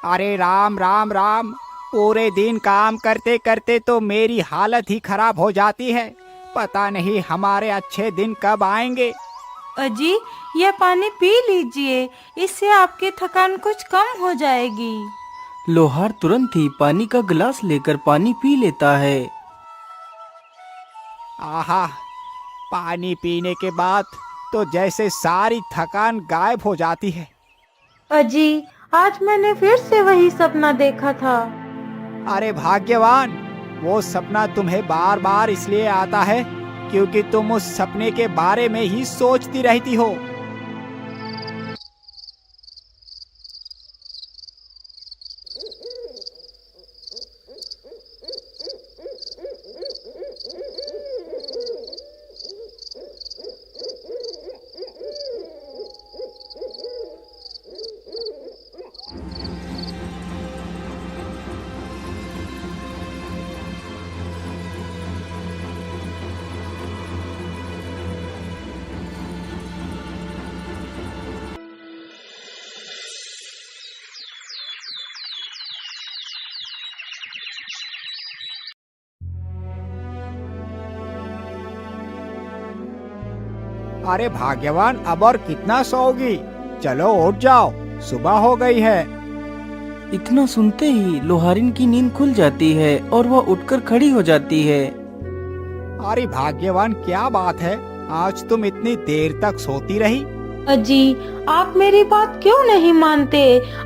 अरे राम राम राम। पूरे दिन काम करते करते तो मेरी हालत ही खराब हो जाती है। पता नहीं हमारे अच्छे दिन कब आएंगे। अजी, यह पानी पी लीजिए, इससे आपकी थकान कुछ कम हो जाएगी। लोहार तुरंत ही पानी का गिलास लेकर पानी पी लेता है। आहा, पानी पीने के बाद तो जैसे सारी थकान गायब हो जाती है। अजी, आज मैंने फिर से वही सपना देखा था। अरे भाग्यवान, वो सपना तुम्हें बार बार इसलिए आता है क्योंकि तुम उस सपने के बारे में ही सोचती रहती हो। अरे भाग्यवान, अब और कितना सोओगी? चलो उठ जाओ, सुबह हो गई है। इतना सुनते ही लोहारिन की नींद खुल जाती है और वह उठकर खड़ी हो जाती है। अरे भाग्यवान, क्या बात है, आज तुम इतनी देर तक सोती रही? अजी, आप मेरी बात क्यों नहीं मानते?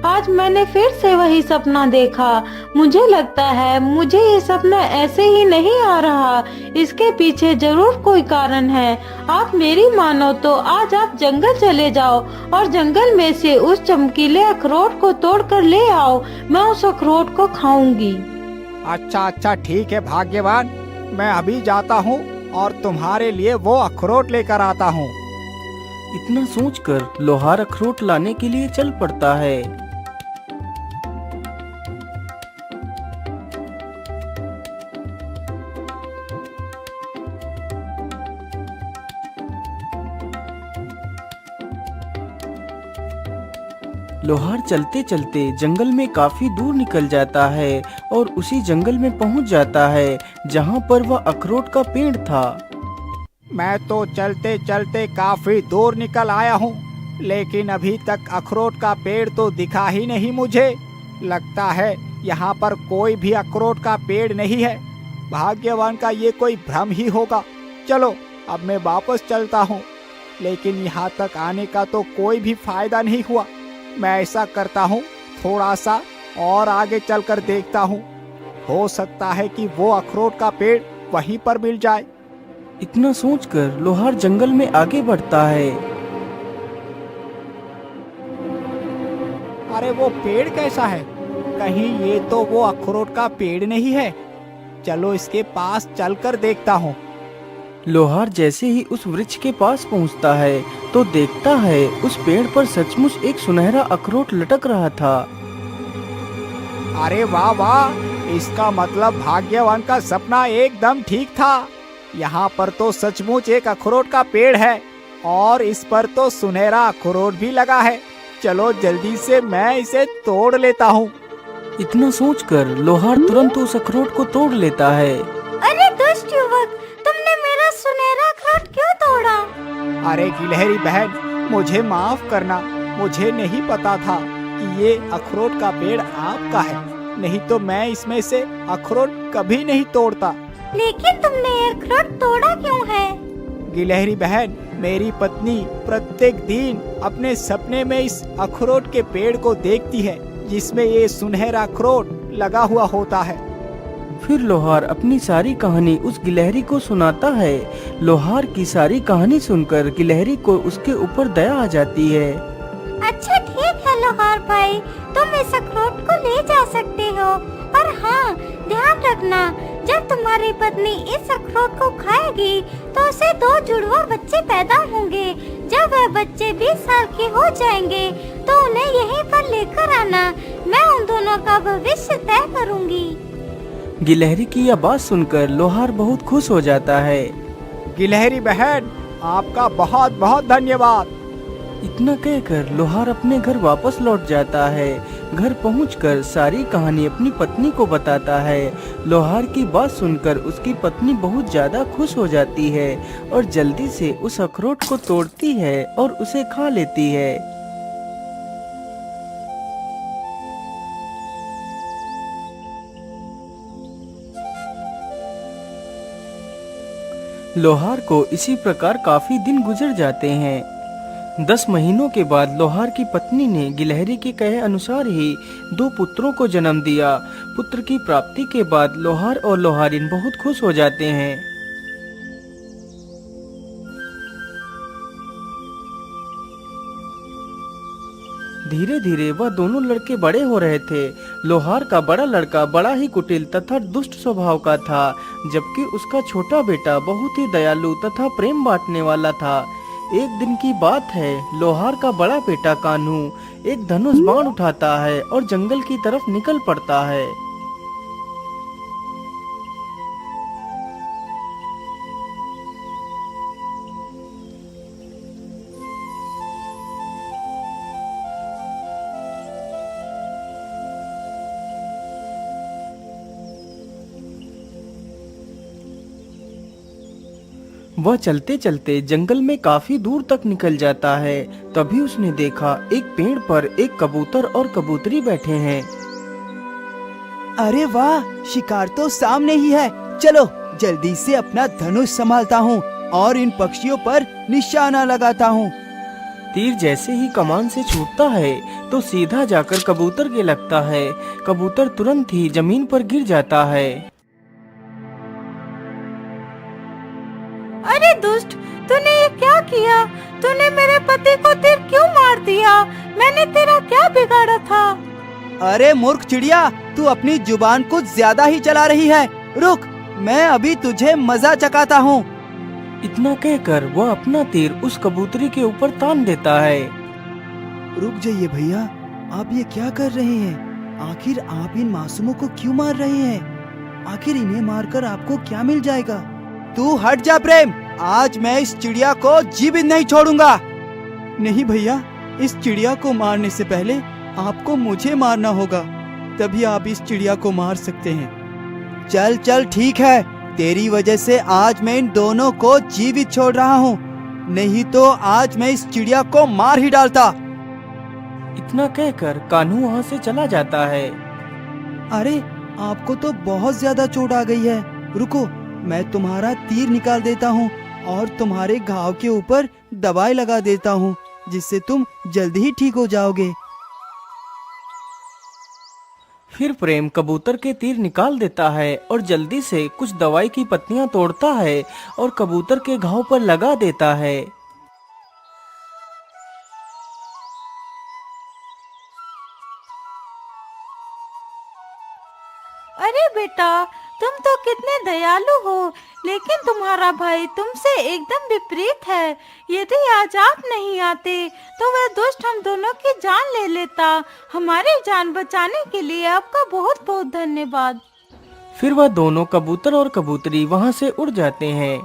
आज मैंने फिर से वही सपना देखा। मुझे लगता है मुझे ये सपना ऐसे ही नहीं आ रहा, इसके पीछे जरूर कोई कारण है। आप मेरी मानो तो आज आप जंगल चले जाओ और जंगल में से उस चमकीले अखरोट को तोड़ कर ले आओ। मैं उस अखरोट को खाऊंगी। अच्छा अच्छा, ठीक है भाग्यवान, मैं अभी जाता हूँ और तुम्हारे लिए वो अखरोट लेकर आता हूँ। इतना सोचकर लोहार अखरोट लाने के लिए चल पड़ता है। लोहार चलते चलते जंगल में काफी दूर निकल जाता है और उसी जंगल में पहुंच जाता है जहां पर वह अखरोट का पेड़ था। मैं तो चलते चलते काफी दूर निकल आया हूँ, लेकिन अभी तक अखरोट का पेड़ तो दिखा ही नहीं मुझे। लगता है यहाँ पर कोई भी अखरोट का पेड़ नहीं है। भाग्यवान का ये कोई भ्रम ही होगा। चलो अब मैं वापस चलता हूँ, लेकिन यहाँ तक आने का तो कोई भी फायदा नहीं हुआ। मैं ऐसा करता हूँ, थोड़ा सा और आगे चलकर देखता हूँ, हो सकता है कि वो अखरोट का पेड़ वहीं पर मिल जाए। इतना सोचकर लोहार जंगल में आगे बढ़ता है। अरे वो पेड़ कैसा है? कहीं ये तो वो अखरोट का पेड़ नहीं है? चलो इसके पास चलकर देखता हूँ। लोहार जैसे ही उस वृक्ष के पास पहुंचता है तो देखता है उस पेड़ पर सचमुच एक सुनहरा अखरोट लटक रहा था। अरे वाह वाह, इसका मतलब भाग्यवान का सपना एकदम ठीक था। यहाँ पर तो सचमुच एक अखरोट का पेड़ है और इस पर तो सुनहरा अखरोट भी लगा है। चलो जल्दी से मैं इसे तोड़ लेता हूँ। इतना सोचकर लोहार तुरंत उस अखरोट को तोड़ लेता है। अरे दुष्ट युवक, तुमने मेरा सुनहरा अखरोट क्यों तोड़ा? अरे गिलहरी बहन, मुझे माफ करना, मुझे नहीं पता था कि ये अखरोट का पेड़ आपका है, नहीं तो मैं इसमें से अखरोट कभी नहीं तोड़ता। लेकिन तुमने ये अखरोट तोड़ा क्यों है? गिलहरी बहन, मेरी पत्नी प्रत्येक दिन अपने सपने में इस अखरोट के पेड़ को देखती है जिसमें ये सुनहरा अखरोट लगा हुआ होता है। फिर लोहार अपनी सारी कहानी उस गिलहरी को सुनाता है। लोहार की सारी कहानी सुनकर गिलहरी को उसके ऊपर दया आ जाती है। अच्छा ठीक है लोहार भाई, तुम इस अखरोट को ले जा सकते हो। और हाँ, ध्यान रखना, जब तुम्हारी पत्नी इस अखरोट को खाएगी तो उसे 2 जुड़वा बच्चे पैदा होंगे। जब वह बच्चे 20 साल के हो जाएंगे तो उन्हें यहीं पर लेकर आना। मैं उन दोनों का भविष्य तय करूंगी। गिलहरी की यह बात सुनकर लोहार बहुत खुश हो जाता है। गिलहरी बहन, आपका बहुत बहुत धन्यवाद। इतना कहकर लोहार अपने घर वापस लौट जाता है। घर पहुंचकर सारी कहानी अपनी पत्नी को बताता है। लोहार की बात सुनकर उसकी पत्नी बहुत ज्यादा खुश हो जाती है और जल्दी से उस अखरोट को तोड़ती है और उसे खा लेती है। लोहार को इसी प्रकार काफी दिन गुजर जाते हैं। 10 महीनों के बाद लोहार की पत्नी ने गिलहरी के कहे अनुसार ही 2 पुत्रों को जन्म दिया। पुत्र की प्राप्ति के बाद लोहार और लोहारिन बहुत खुश हो जाते हैं। धीरे धीरे वह दोनों लड़के बड़े हो रहे थे। लोहार का बड़ा लड़का बड़ा ही कुटिल तथा दुष्ट स्वभाव का था, जबकि उसका छोटा बेटा बहुत ही दयालु तथा प्रेम बांटने वाला था। एक दिन की बात है, लोहार का बड़ा बेटा कान्हू एक धनुष बाण उठाता है और जंगल की तरफ निकल पड़ता है। वह चलते चलते जंगल में काफी दूर तक निकल जाता है। तभी उसने देखा एक पेड़ पर एक कबूतर और कबूतरी बैठे हैं। अरे वाह, शिकार तो सामने ही है। चलो जल्दी से अपना धनुष संभालता हूँ और इन पक्षियों पर निशाना लगाता हूँ। तीर जैसे ही कमान से छूटता है तो सीधा जाकर कबूतर के लगता है। कबूतर तुरंत ही जमीन पर गिर जाता है। अरे दुष्ट, तूने ये क्या किया? तूने मेरे पति को तीर क्यों मार दिया? मैंने तेरा क्या बिगाड़ा था? अरे मूर्ख चिड़िया, तू अपनी जुबान कुछ ज्यादा ही चला रही है। रुक, मैं अभी तुझे मजा चखाता हूँ। इतना कहकर वह अपना तीर उस कबूतरी के ऊपर तान देता है। रुक जाइए भैया, आप ये क्या कर रहे हैं? आखिर आप इन मासूमों को क्यों मार रहे हैं? आखिर इन्हें मारकर आपको क्या मिल जाएगा? तू हट जा प्रेम, आज मैं इस चिड़िया को जीवित नहीं छोड़ूंगा। नहीं भैया, इस चिड़िया को मारने से पहले आपको मुझे मारना होगा, तभी आप इस चिड़िया को मार सकते हैं। चल चल ठीक है, तेरी वजह से आज मैं इन दोनों को जीवित छोड़ रहा हूँ, नहीं तो आज मैं इस चिड़िया को मार ही डालता। इतना कहकर कान्हू वहाँ से चला जाता है। अरे आपको तो बहुत ज्यादा चोट आ गई है। रुको, मैं तुम्हारा तीर निकाल देता हूँ और तुम्हारे घाव के ऊपर दवाई लगा देता हूँ, जिससे तुम जल्दी ही ठीक हो जाओगे। फिर प्रेम कबूतर के तीर निकाल देता है और जल्दी से कुछ दवाई की पत्तियां तोड़ता है और कबूतर के घाव पर लगा देता है। अरे बेटा, तुम तो कितने दयालु हो, लेकिन तुम्हारा भाई तुमसे एकदम विपरीत है। यदि आज आप नहीं आते तो वह दुष्ट हम दोनों की जान ले लेता। हमारी जान बचाने के लिए आपका बहुत बहुत धन्यवाद। फिर वह दोनों कबूतर और कबूतरी वहां से उड़ जाते हैं।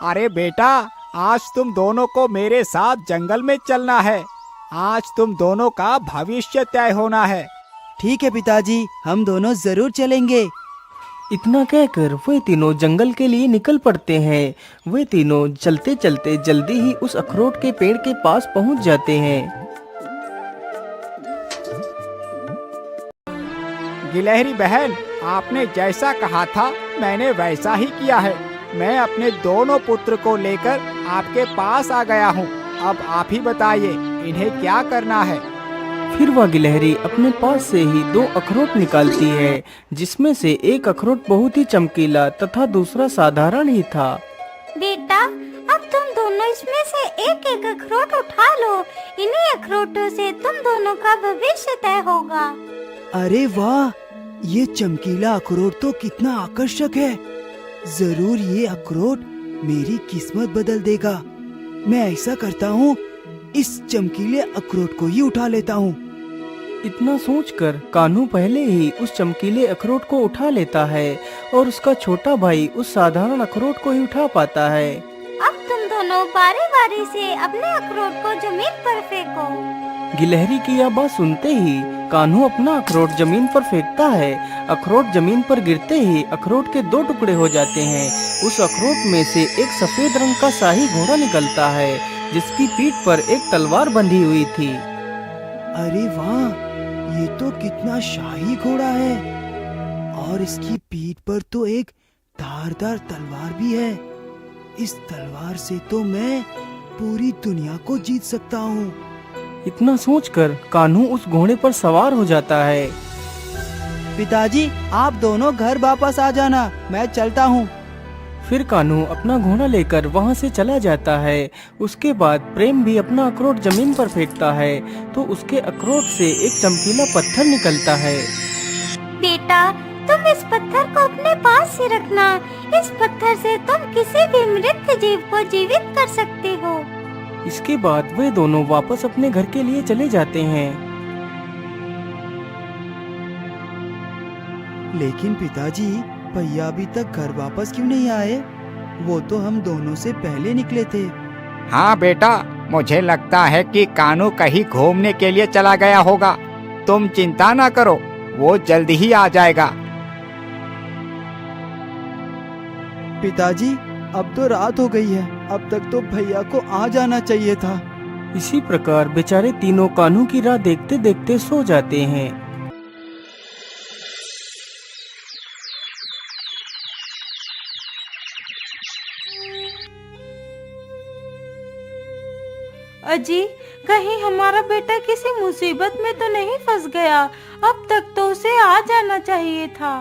अरे बेटा, आज तुम दोनों को मेरे साथ जंगल में चलना है। आज तुम दोनों का भविष्य तय होना है। ठीक है पिताजी, हम दोनों जरूर चलेंगे। इतना कहकर वे तीनों जंगल के लिए निकल पड़ते हैं। वे तीनों चलते चलते जल्दी ही उस अखरोट के पेड़ के पास पहुंच जाते हैं। गिलहरी बहन, आपने जैसा कहा था मैंने वैसा ही किया है। मैं अपने दोनों पुत्र को लेकर आपके पास आ गया हूँ। अब आप ही बताइए इन्हें क्या करना है। फिर वह गिलहरी अपने पास से ही 2 अखरोट निकालती है, जिसमें से एक अखरोट बहुत ही चमकीला तथा दूसरा साधारण ही था। बेटा, अब तुम दोनों इसमें से एक एक अखरोट उठा लो। इन्हीं अखरोटों से तुम दोनों का भविष्य तय होगा। अरे वाह, ये चमकीला अखरोट तो कितना आकर्षक है। जरूर ये अखरोट मेरी किस्मत बदल देगा। मैं ऐसा करता हूँ, इस चमकीले अखरोट को ही उठा लेता हूँ। इतना सोचकर कान्हू पहले ही उस चमकीले अखरोट को उठा लेता है और उसका छोटा भाई उस साधारण अखरोट को ही उठा पाता है। अब तुम दोनों बारी बारी से अपने अखरोट को जमीन पर फेंको। गिलहरी की यह बात सुनते ही कान्हू अपना अखरोट जमीन पर फेंकता है। अखरोट जमीन पर गिरते ही अखरोट के 2 टुकड़े हो जाते हैं। उस अखरोट में से एक सफेद रंग का शाही घोड़ा निकलता है जिसकी पीठ पर एक तलवार बंधी हुई थी। अरे वाह, ये तो कितना शाही घोड़ा है और इसकी पीठ पर तो एक धारदार तलवार भी है। इस तलवार से तो मैं पूरी दुनिया को जीत सकता हूँ। इतना सोचकर कान्हू उस घोड़े पर सवार हो जाता है। पिताजी, आप दोनों घर वापस आ जाना, मैं चलता हूँ। फिर कान्हू अपना घोड़ा लेकर वहाँ से चला जाता है। उसके बाद प्रेम भी अपना अखरोट जमीन पर फेंकता है तो उसके अखरोट से एक चमकीला पत्थर निकलता है। बेटा, तुम इस पत्थर को अपने पास ही रखना। इस पत्थर से तुम किसी भी मृत जीव को जीवित कर सकते हो। इसके बाद वे दोनों वापस अपने घर के लिए चले जाते हैं। लेकिन पिताजी, भैया अभी तक घर वापस क्यों नहीं आए? वो तो हम दोनों से पहले निकले थे। हाँ बेटा, मुझे लगता है कि कान्हू कहीं घूमने के लिए चला गया होगा। तुम चिंता ना करो, वो जल्दी ही आ जाएगा। पिताजी, अब तो रात हो गई है, अब तक तो भैया को आ जाना चाहिए था। इसी प्रकार बेचारे तीनों कान्हू की राह देखते देखते सो जाते हैं। अजी, कहीं हमारा बेटा किसी मुसीबत में तो नहीं फंस गया? अब तक तो उसे आ जाना चाहिए था।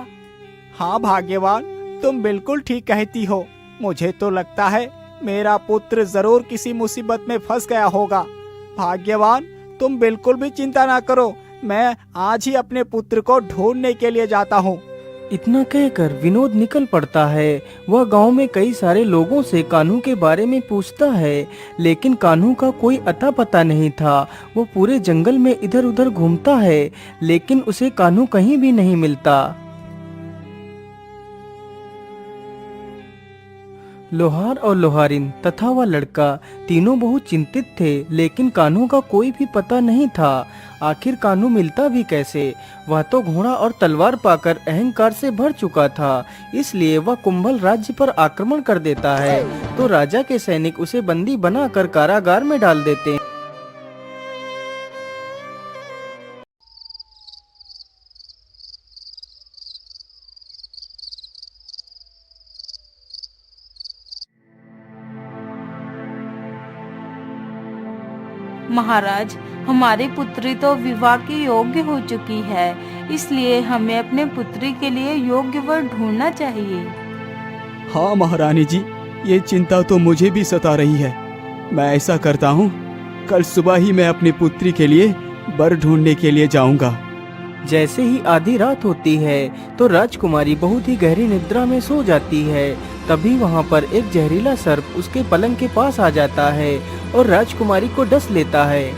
हाँ भाग्यवान, तुम बिल्कुल ठीक कहती हो। मुझे तो लगता है मेरा पुत्र जरूर किसी मुसीबत में फंस गया होगा। भाग्यवान, तुम बिल्कुल भी चिंता ना करो, मैं आज ही अपने पुत्र को ढूंढने के लिए जाता हूँ। इतना कहकर विनोद निकल पड़ता है। वह गांव में कई सारे लोगों से कान्हू के बारे में पूछता है, लेकिन कान्हू का कोई अता पता नहीं था। वो पूरे जंगल में इधर उधर घूमता है, लेकिन उसे कान्हू कहीं भी नहीं मिलता। लोहार और लोहारिन तथा वह लड़का तीनों बहुत चिंतित थे, लेकिन कान्हू का कोई भी पता नहीं था। आखिर कान्हू मिलता भी कैसे? वह तो घोड़ा और तलवार पाकर अहंकार से भर चुका था, इसलिए वह कुंभल राज्य पर आक्रमण कर देता है। तो राजा के सैनिक उसे बंदी बनाकर कारागार में डाल देते हैं। महाराज, हमारी पुत्री तो विवाह की योग्य हो चुकी है, इसलिए हमें अपने पुत्री के लिए योग्य वर ढूंढना चाहिए। हाँ महारानी जी, ये चिंता तो मुझे भी सता रही है। मैं ऐसा करता हूँ, कल सुबह ही मैं अपनी पुत्री के लिए वर ढूंढने के लिए जाऊंगा। जैसे ही आधी रात होती है तो राजकुमारी बहुत ही गहरी निद्रा में सो जाती है। तभी वहाँ पर एक जहरीला सर्प उसके पलंग के पास आ जाता है और राजकुमारी को डस लेता है।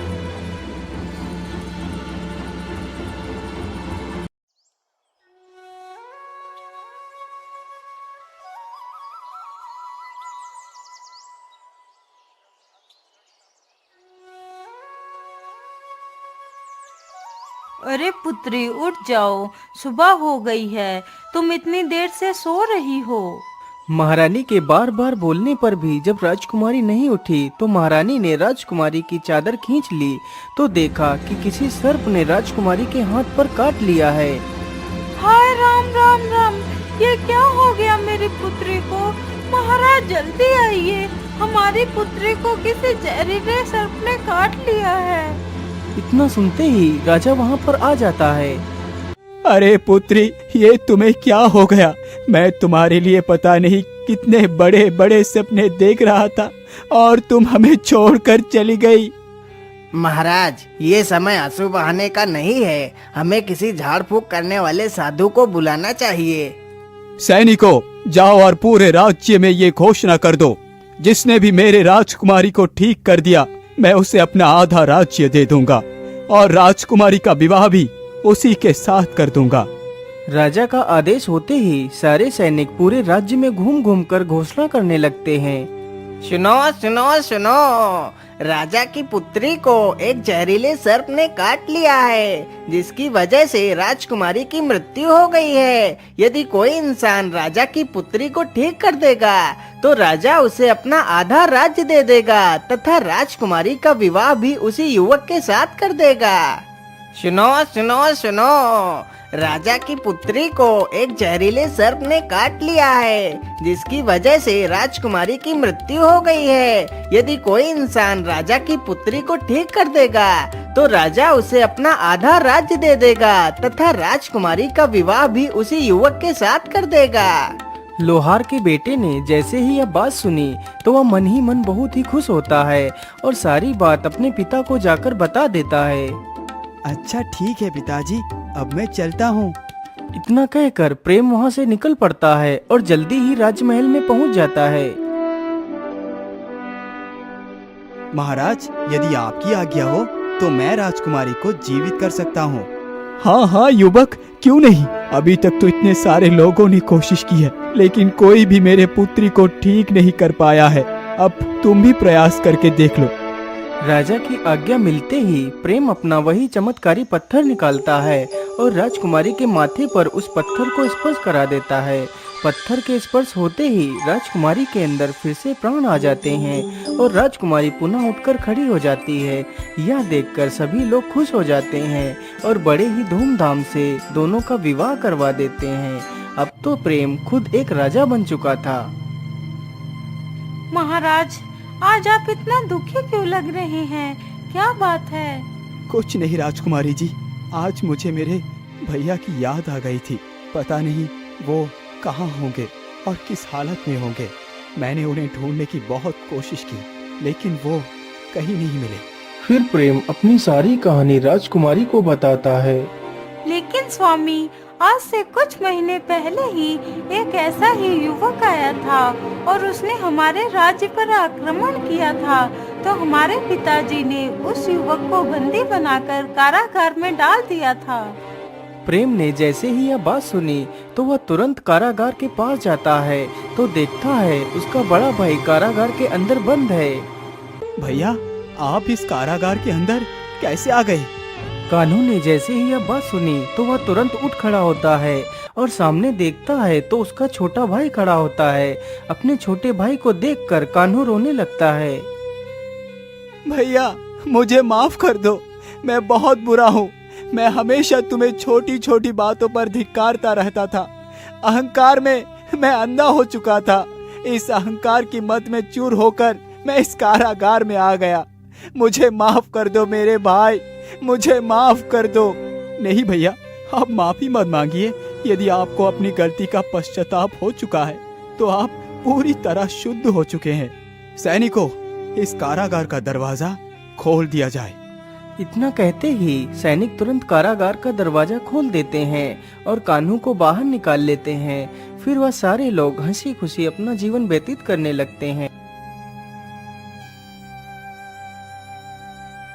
अरे पुत्री, उठ जाओ, सुबह हो गई है, तुम इतनी देर से सो रही हो। महारानी के बार बार बोलने पर भी जब राजकुमारी नहीं उठी तो महारानी ने राजकुमारी की चादर खींच ली तो देखा कि किसी सर्प ने राजकुमारी के हाथ पर काट लिया है। हाय राम राम राम, ये क्या हो गया मेरी पुत्री को? महाराज जल्दी आइए, हमारी पुत्री को किसी जहरीले सर्प ने काट लिया है। इतना सुनते ही राजा वहाँ पर आ जाता है। अरे पुत्री, ये तुम्हें क्या हो गया? मैं तुम्हारे लिए पता नहीं कितने बड़े बड़े सपने देख रहा था और तुम हमें छोड़कर चली गई। महाराज, ये समय आंसू बहाने का नहीं है, हमें किसी झाड़ फूक करने वाले साधु को बुलाना चाहिए। सैनिकों, जाओ और पूरे राज्य में ये घोषणा कर दो, जिसने भी मेरे राजकुमारी को ठीक कर दिया मैं उसे अपना आधा राज्य दे दूंगा। और राजकुमारी का विवाह भी उसी के साथ कर दूंगा। राजा का आदेश होते ही सारे सैनिक पूरे राज्य में घूम घूम कर घोषणा करने लगते हैं। सुनो सुनो सुनो, राजा की पुत्री को एक जहरीले सर्प ने काट लिया है, जिसकी वजह से राजकुमारी की मृत्यु हो गई है। यदि कोई इंसान राजा की पुत्री को ठीक कर देगा तो राजा उसे अपना आधा राज्य दे देगा तथा राजकुमारी का विवाह भी उसी युवक के साथ कर देगा। सुनो सुनो सुनो, राजा की पुत्री को एक जहरीले सर्प ने काट लिया है, जिसकी वजह से राजकुमारी की मृत्यु हो गई है। यदि कोई इंसान राजा की पुत्री को ठीक कर देगा तो राजा उसे अपना आधा राज्य दे देगा तथा राजकुमारी का विवाह भी उसी युवक के साथ कर देगा। लोहार के बेटे ने जैसे ही यह बात सुनी तो वह मन ही मन बहुत ही खुश होता है और सारी बात अपने पिता को जाकर बता देता है। अच्छा ठीक है पिताजी, अब मैं चलता हूँ। इतना कहकर प्रेम वहाँ से निकल पड़ता है और जल्दी ही राजमहल में पहुँच जाता है। महाराज, यदि आपकी आज्ञा हो तो मैं राजकुमारी को जीवित कर सकता हूँ। हाँ हाँ युवक, क्यों नहीं। अभी तक तो इतने सारे लोगों ने कोशिश की है, लेकिन कोई भी मेरे पुत्री को ठीक नहीं कर पाया है। अब तुम भी प्रयास करके देख लो। राजा की आज्ञा मिलते ही प्रेम अपना वही चमत्कारी पत्थर निकालता है और राजकुमारी के माथे पर उस पत्थर को स्पर्श करा देता है। पत्थर के स्पर्श होते ही राजकुमारी के अंदर फिर से प्राण आ जाते हैं और राजकुमारी पुनः उठकर खड़ी हो जाती है। यह देखकर सभी लोग खुश हो जाते हैं और बड़े ही धूमधाम से दोनों का विवाह करवा देते हैं। अब तो प्रेम खुद एक राजा बन चुका था। महाराज, आज आप इतना दुखी क्यों लग रहे हैं? क्या बात है? कुछ नहीं राजकुमारी जी, आज मुझे मेरे भैया की याद आ गई थी। पता नहीं वो कहाँ होंगे और किस हालत में होंगे। मैंने उन्हें ढूंढने की बहुत कोशिश की, लेकिन वो कहीं नहीं मिले। फिर प्रेम अपनी सारी कहानी राजकुमारी को बताता है। लेकिन स्वामी, आज से कुछ महीने पहले ही एक ऐसा ही युवक आया था और उसने हमारे राज्य पर आक्रमण किया था। तो हमारे पिताजी ने उस युवक को बंदी बनाकर कारागार में डाल दिया था। प्रेम ने जैसे ही यह बात सुनी तो वह तुरंत कारागार के पास जाता है तो देखता है उसका बड़ा भाई कारागार के अंदर बंद है। भैया, आप इस कारागार के अंदर कैसे आ गए? कान्हू ने जैसे ही यह बात सुनी तो वह तुरंत उठ खड़ा होता है और सामने देखता है तो उसका छोटा भाई खड़ा होता है। अपने छोटे भाई को देखकर कान्हू रोने लगता है। भैया, मुझे माफ कर दो, मैं बहुत बुरा हूँ। मैं हमेशा तुम्हें छोटी छोटी बातों पर धिक्कारता रहता था। अहंकार में मैं अंधा हो चुका था। इस अहंकार की मत में चूर होकर मैं इस कारागार में आ गया। मुझे माफ कर दो मेरे भाई, मुझे माफ कर दो। नहीं भैया, आप माफी मत मांगिए। यदि आपको अपनी गलती का पश्चाताप हो चुका है तो आप पूरी तरह शुद्ध हो चुके हैं। सैनिकों, इस कारागार का दरवाजा खोल दिया जाए। इतना कहते ही सैनिक तुरंत कारागार का दरवाजा खोल देते हैं और कान्हू को बाहर निकाल लेते हैं। फिर वह सारे लोग हंसी खुशी अपना जीवन व्यतीत करने लगते हैं।